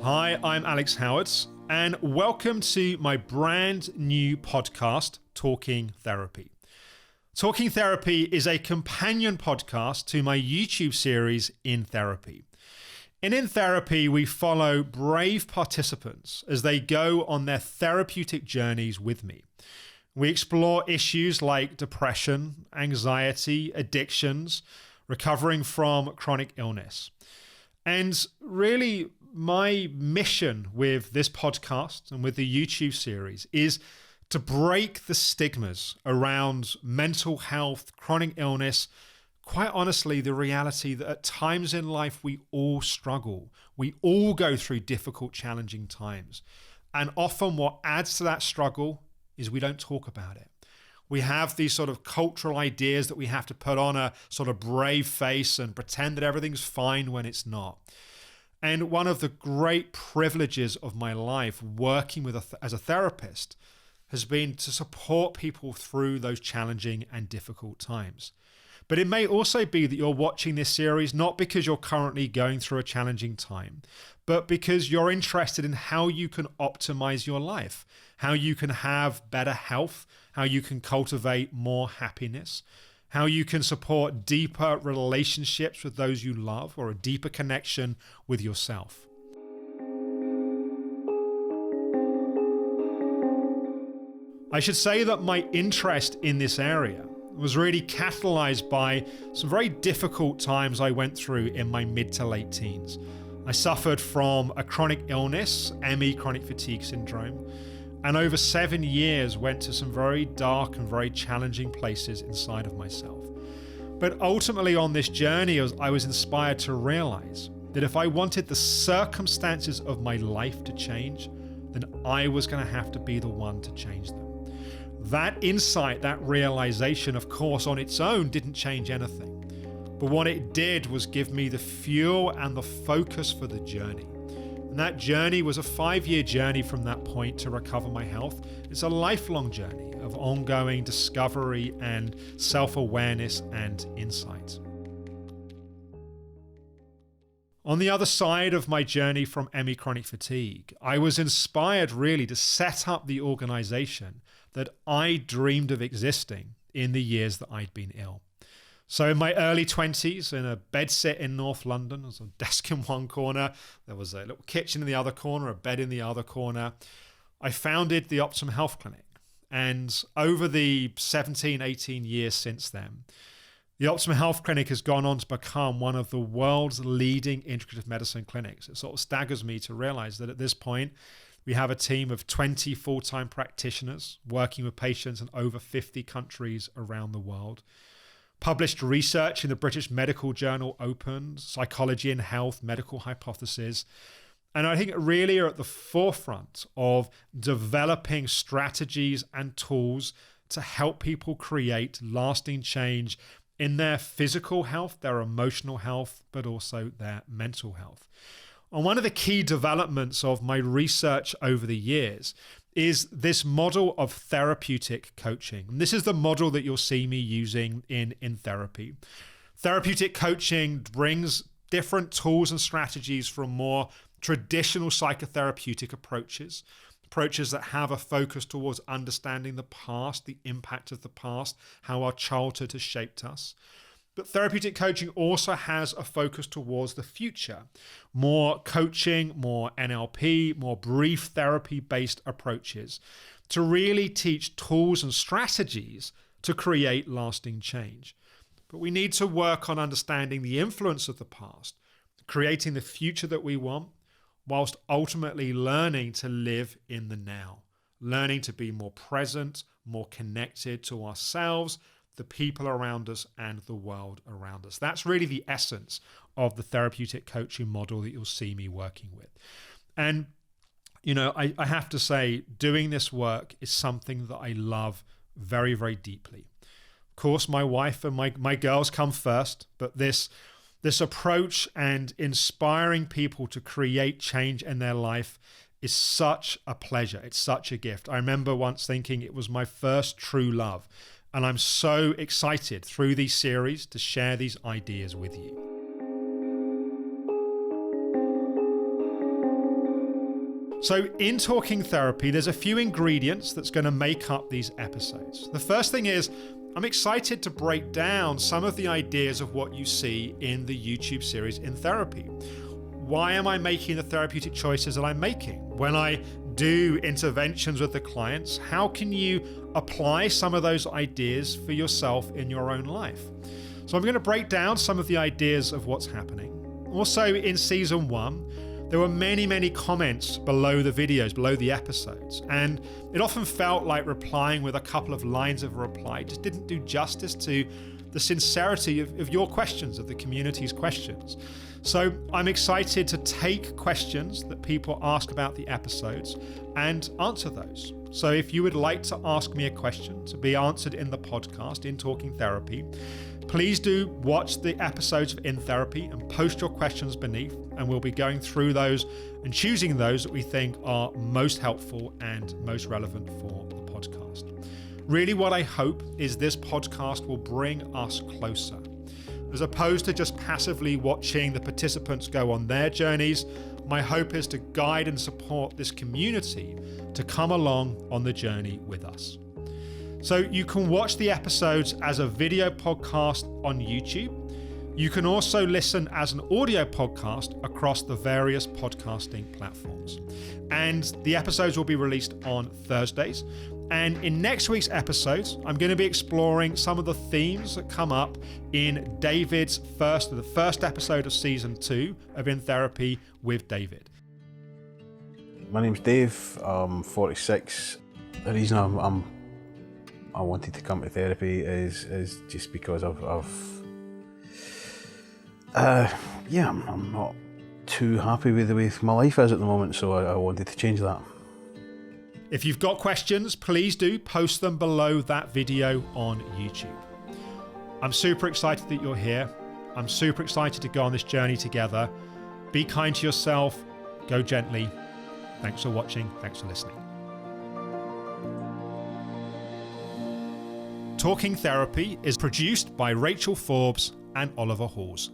Hi, I'm Alex Howards, and welcome to my brand new podcast, Talking Therapy. Talking Therapy is a companion podcast to my YouTube series, In Therapy. And in Therapy, we follow brave participants as they go on their therapeutic journeys with me. We explore issues like depression, anxiety, addictions, recovering from chronic illness. And really, my mission with this podcast and with the YouTube series is to break the stigmas around mental health, chronic illness. Quite honestly, the reality that at times in life we all struggle. We all go through difficult, challenging times. And often what adds to that struggle is we don't talk about it. We have these sort of cultural ideas that we have to put on a sort of brave face and pretend that everything's fine when it's not. And one of the great privileges of my life working as a therapist has been to support people through those challenging and difficult times. But it may also be that you're watching this series not because you're currently going through a challenging time, but because you're interested in how you can optimize your life, how you can have better health, how you can cultivate more happiness, how you can support deeper relationships with those you love or a deeper connection with yourself. I should say that my interest in this area was really catalyzed by some very difficult times I went through in my mid to late teens. I suffered from a chronic illness, ME, chronic fatigue syndrome, and over 7 years went to some very dark and very challenging places inside of myself. But ultimately on this journey, I was inspired to realize that if I wanted the circumstances of my life to change, then I was going to have to be the one to change them. That insight, that realization, of course, on its own didn't change anything. But what it did was give me the fuel and the focus for the journey. And that journey was a 5-year journey from that point to recover my health. It's a lifelong journey of ongoing discovery and self-awareness and insight. On the other side of my journey from ME chronic fatigue, I was inspired really to set up the organization that I dreamed of existing in the years that I'd been ill. So in my early 20s, in a bedsit in North London, there was a desk in one corner, there was a little kitchen in the other corner, a bed in the other corner. I founded the Optimum Health Clinic. And over the 17, 18 years since then, the Optimum Health Clinic has gone on to become one of the world's leading integrative medicine clinics. It sort of staggers me to realize that at this point, we have a team of 20 full-time practitioners working with patients in over 50 countries around the world. Published research in the British Medical Journal Open, Psychology and Health, Medical Hypothesis. And I think really are at the forefront of developing strategies and tools to help people create lasting change in their physical health, their emotional health, but also their mental health. And one of the key developments of my research over the years is this model of therapeutic coaching. And this is the model that you'll see me using in therapy. Therapeutic coaching brings different tools and strategies from more traditional psychotherapeutic approaches that have a focus towards understanding the past, the impact of the past, how our childhood has shaped us. But therapeutic coaching also has a focus towards the future. More coaching, more NLP, more brief therapy-based approaches to really teach tools and strategies to create lasting change. But we need to work on understanding the influence of the past, creating the future that we want, whilst ultimately learning to live in the now, learning to be more present, more connected to ourselves, the people around us, and the world around us. That's really the essence of the therapeutic coaching model that you'll see me working with. And, I have to say, doing this work is something that I love very, very deeply. Of course, my wife and my girls come first, but this approach and inspiring people to create change in their life is such a pleasure. It's such a gift. I remember once thinking it was my first true love. And I'm so excited through these series to share these ideas with you. So in Talking Therapy, there's a few ingredients that's going to make up these episodes. The first thing is, I'm excited to break down some of the ideas of what you see in the YouTube series In Therapy. Why am I making the therapeutic choices that I'm making? When I do interventions with the clients, how can you apply some of those ideas for yourself in your own life? So I'm going to break down some of the ideas of what's happening. Also, in season 1, there were many comments below the videos, below the episodes, and it often felt like replying with a couple of lines of a reply just didn't do justice to the sincerity of your questions, of the community's questions. So I'm excited to take questions that people ask about the episodes and answer those. So if you would like to ask me a question to be answered in the podcast, In Talking Therapy, please do watch the episodes of In Therapy and post your questions beneath, and we'll be going through those and choosing those that we think are most helpful and most relevant for the podcast. Really, what I hope is this podcast will bring us closer. As opposed to just passively watching the participants go on their journeys, my hope is to guide and support this community to come along on the journey with us. So you can watch the episodes as a video podcast on YouTube. You can also listen as an audio podcast across the various podcasting platforms. And the episodes will be released on Thursdays. And in next week's episodes, I'm going to be exploring some of the themes that come up in the first episode of season 2 of In Therapy with David. My name's Dave. I'm 46. The reason I wanted to come to therapy is just because I'm not too happy with the way my life is at the moment, so I wanted to change that. If you've got questions, please do post them below that video on YouTube. I'm super excited that you're here. I'm super excited to go on this journey together. Be kind to yourself. Go gently. Thanks for watching. Thanks for listening. Talking Therapy is produced by Rachel Forbes and Oliver Halls.